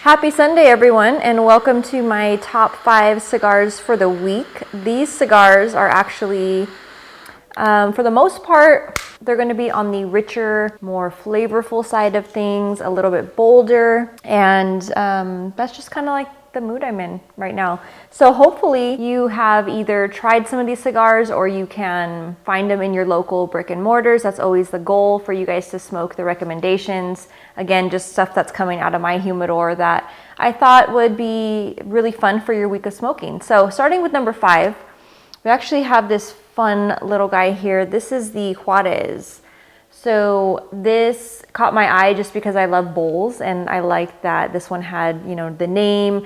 Happy Sunday, everyone, and welcome to my top 5 cigars for the week. These cigars are actually, for the most part, they're going to be on the richer, more flavorful side of things, a little bit bolder, and that's just kind of like the mood I'm in right now. So hopefully you have either tried some of these cigars or you can find them in your local brick and mortars. That's always the goal, for you guys to smoke the recommendations. Again, just stuff that's coming out of my humidor that I thought would be really fun for your week of smoking. So starting with number 5, we actually have this fun little guy here. This is the Juarez. So this caught my eye just because I love bowls, and I like that this one had, you know, the name,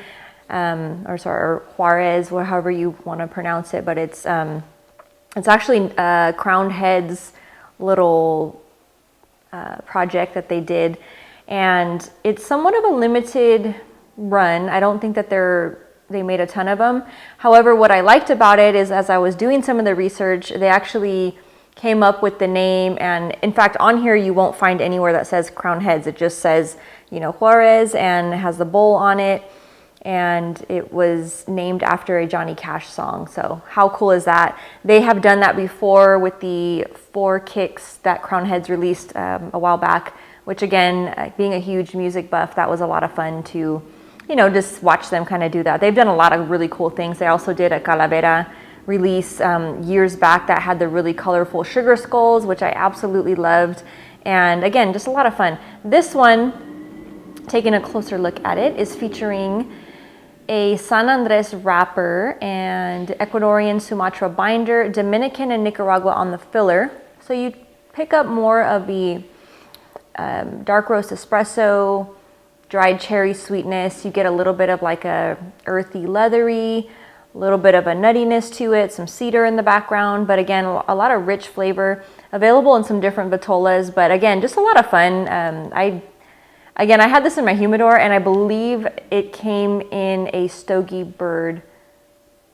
or Juarez, or however you want to pronounce it, but it's actually Crowned Head's little project that they did, and it's somewhat of a limited run. I don't think that they made a ton of them. However, what I liked about it is, as I was doing some of the research, they actually came up with the name, and in fact on here you won't find anywhere that says Crowned Heads. It just says, you know, Juarez, and it has the bowl on it, and it was named after a Johnny Cash song. So how cool is that? They have done that before with the 4 kicks that Crowned Heads released a while back, which again, being a huge music buff, that was a lot of fun to, you know, just watch them kind of do that. They've done a lot of really cool things. They also did a Calavera release years back that had the really colorful sugar skulls, which I absolutely loved. And again, just a lot of fun. This one, taking a closer look at it, is featuring a San Andres wrapper and Ecuadorian Sumatra binder, Dominican and Nicaragua on the filler. So you pick up more of the dark roast espresso, dried cherry sweetness. You get a little bit of like a earthy, leathery, a little bit of a nuttiness to it, some cedar in the background, but again, a lot of rich flavor, available in some different vitolas, but again, just a lot of fun. I had this in my humidor, and I believe it came in a Stogie Bird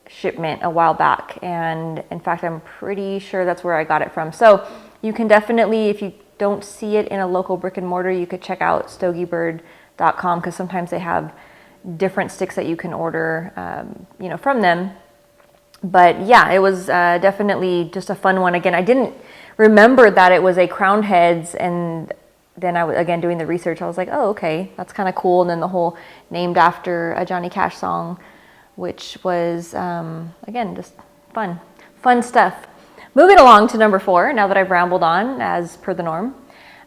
shipment a while back, and in fact, I'm pretty sure that's where I got it from. So you can definitely, if you don't see it in a local brick and mortar, you could check out stogieBird.com, because sometimes they have different sticks that you can order, you know, from them. But yeah, it was definitely just a fun one. Again, I didn't remember that it was a Crowned Heads, and then I was again doing the research. I was like, oh, okay, that's kind of cool. And then the whole named after a Johnny Cash song, which was again just fun stuff. Moving along to number 4. Now that I've rambled on as per the norm.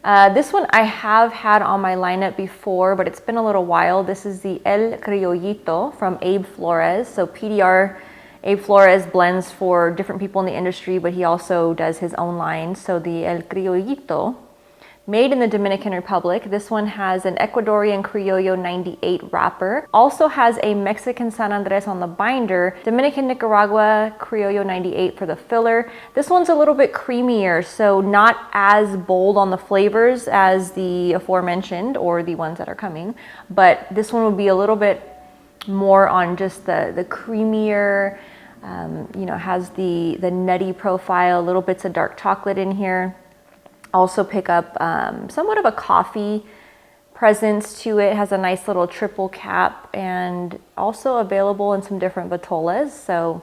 This one I have had on my lineup before, but it's been a little while. This is the El Criollito from Abe Flores. So PDR, Abe Flores blends for different people in the industry, but he also does his own line. So the El Criollito, made in the Dominican Republic. This one has an Ecuadorian Criollo 98 wrapper. Also has a Mexican San Andres on the binder. Dominican Nicaragua Criollo 98 for the filler. This one's a little bit creamier, so not as bold on the flavors as the aforementioned or the ones that are coming. But this one would be a little bit more on just the creamier, you know, has the nutty profile, little bits of dark chocolate in here. Also pick up somewhat of a coffee presence to it. Has a nice little triple cap, and also available in some different vitolas. So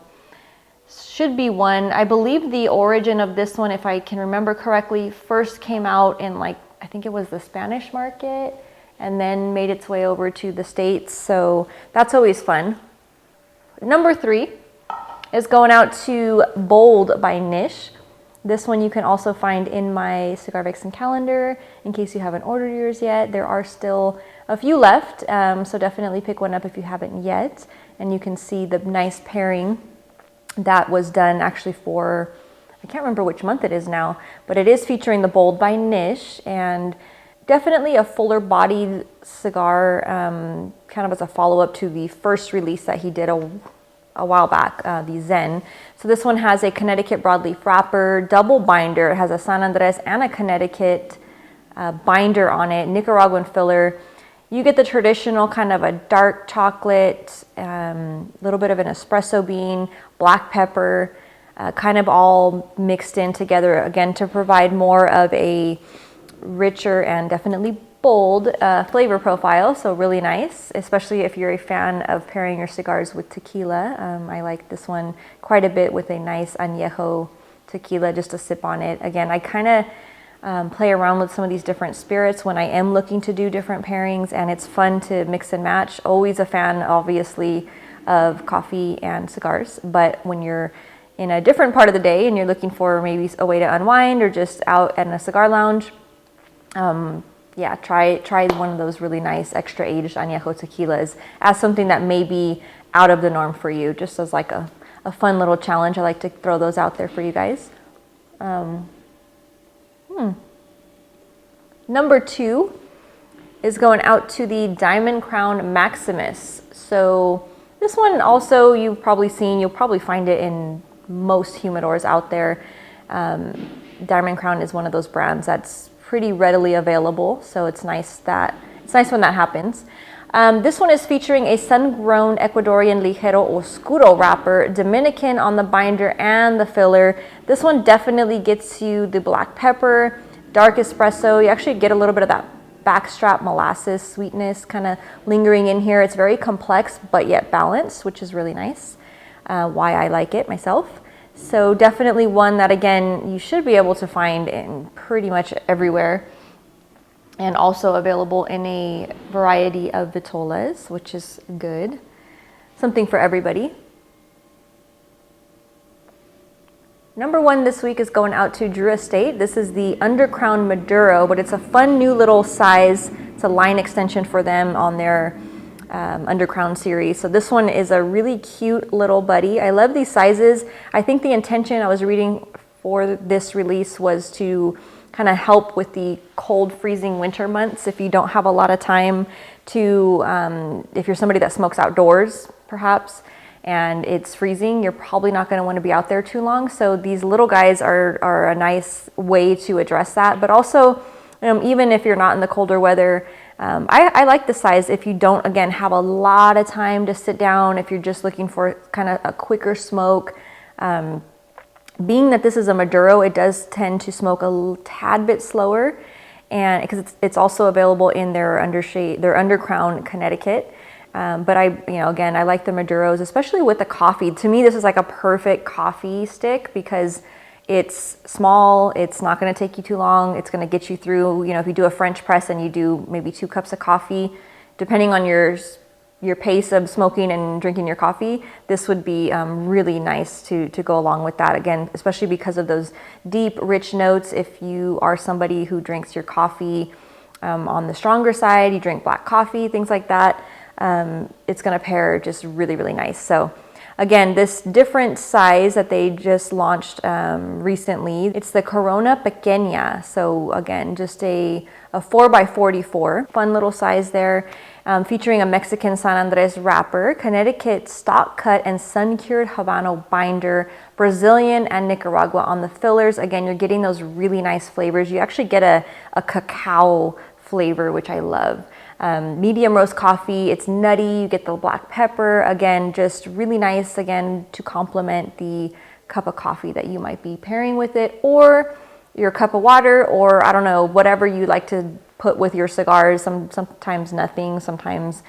should be one. I believe the origin of this one, if I can remember correctly, first came out in, like, I think it was the Spanish market, and then made its way over to the States. So that's always fun. Number 3 is going out to Bold by Nish. This one you can also find in my Cigar Vixen calendar in case you haven't ordered yours yet. There are still a few left, so definitely pick one up if you haven't yet. And you can see the nice pairing that was done actually for, I can't remember which month it is now, but it is featuring the Bold by Nish, and definitely a fuller bodied cigar, kind of as a follow-up to the first release that he did a while back, the Zen. So this one has a Connecticut broadleaf wrapper, double binder. It has a San Andres and a Connecticut binder on it, Nicaraguan filler. You get the traditional kind of a dark chocolate, little bit of an espresso bean, black pepper, kind of all mixed in together, again, to provide more of a richer and definitely bold flavor profile, so really nice, especially if you're a fan of pairing your cigars with tequila. I like this one quite a bit with a nice añejo tequila just to sip on it. Again, I kind of play around with some of these different spirits when I am looking to do different pairings, and it's fun to mix and match. Always a fan, obviously, of coffee and cigars, but when you're in a different part of the day and you're looking for maybe a way to unwind or just out in a cigar lounge, yeah, try one of those really nice extra aged añejo tequilas as something that may be out of the norm for you, just as like a fun little challenge. I like to throw those out there for you guys. Number 2 is going out to the Diamond Crown Maximus. So this one also you've probably seen, you'll probably find it in most humidors out there. Diamond Crown is one of those brands that's pretty readily available, so it's nice when that happens. This one is featuring a sun-grown Ecuadorian Ligero Oscuro wrapper, Dominican on the binder and the filler. This one definitely gets you the black pepper, dark espresso. You actually get a little bit of that backstrap molasses sweetness kind of lingering in here. It's very complex but yet balanced, which is really nice. Why I like it myself. So definitely one that, again, you should be able to find in pretty much everywhere, and also available in a variety of vitolas, which is good. Something for everybody. Number 1 this week is going out to Drew Estate. This is the Undercrown Maduro, but it's a fun new little size. It's a line extension for them on their Undercrown series. So this one is a really cute little buddy. I love these sizes. I think the intention I was reading for this release was to kind of help with the cold, freezing winter months. If you don't have a lot of time to, if you're somebody that smokes outdoors, perhaps, and it's freezing, you're probably not going to want to be out there too long. So these little guys are a nice way to address that. But also, even if you're not in the colder weather, I like the size if you don't, again, have a lot of time to sit down, if you're just looking for kind of a quicker smoke. Being that this is a Maduro, it does tend to smoke a tad bit slower, and because it's also available in their Undercrown Connecticut. But again, I like the Maduros, especially with the coffee. To me, this is like a perfect coffee stick because it's small, it's not going to take you too long, it's going to get you through, if you do a French press and you do maybe 2 cups of coffee, depending on your pace of smoking and drinking your coffee, this would be really nice to go along with that. Again, especially because of those deep, rich notes. If you are somebody who drinks your coffee on the stronger side, you drink black coffee, things like that, it's going to pair just really, really nice. So again, this different size that they just launched recently, it's the Corona Pequeña. So again, just a 4x44, fun little size there, featuring a Mexican San Andres wrapper, Connecticut stock cut and sun-cured Habano binder, Brazilian and Nicaragua on the fillers. Again, you're getting those really nice flavors. You actually get a cacao flavor, which I love. Medium roast coffee, it's nutty, you get the black pepper, again, just really nice, again, to complement the cup of coffee that you might be pairing with it, or your cup of water, or I don't know, whatever you like to put with your cigars. Sometimes nothing, sometimes,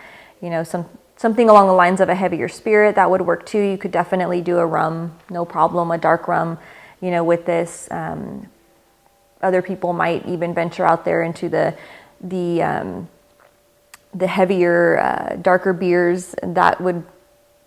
something along the lines of a heavier spirit, that would work too. You could definitely do a rum, no problem, a dark rum, with this. Other people might even venture out there into the heavier, darker beers. That would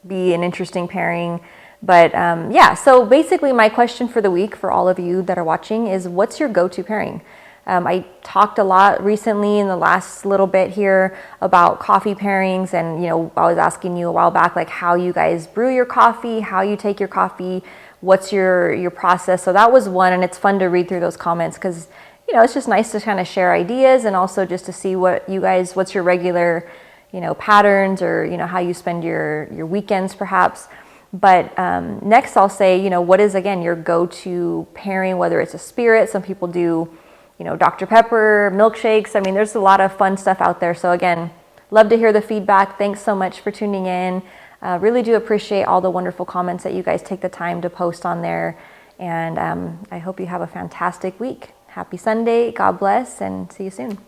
be an interesting pairing. But yeah, so basically my question for the week for all of you that are watching is, what's your go-to pairing? I talked a lot recently in the last little bit here about coffee pairings, and I was asking you a while back like how you guys brew your coffee, how you take your coffee, what's your process. So that was one, and it's fun to read through those comments because it's just nice to kind of share ideas, and also just to see what's your regular, patterns, or, how you spend your weekends perhaps. But next I'll say, what is, again, your go-to pairing, whether it's a spirit. Some people do, Dr. Pepper, milkshakes. I mean, there's a lot of fun stuff out there. So again, love to hear the feedback. Thanks so much for tuning in. Really do appreciate all the wonderful comments that you guys take the time to post on there. And I hope you have a fantastic week. Happy Sunday, God bless, and see you soon.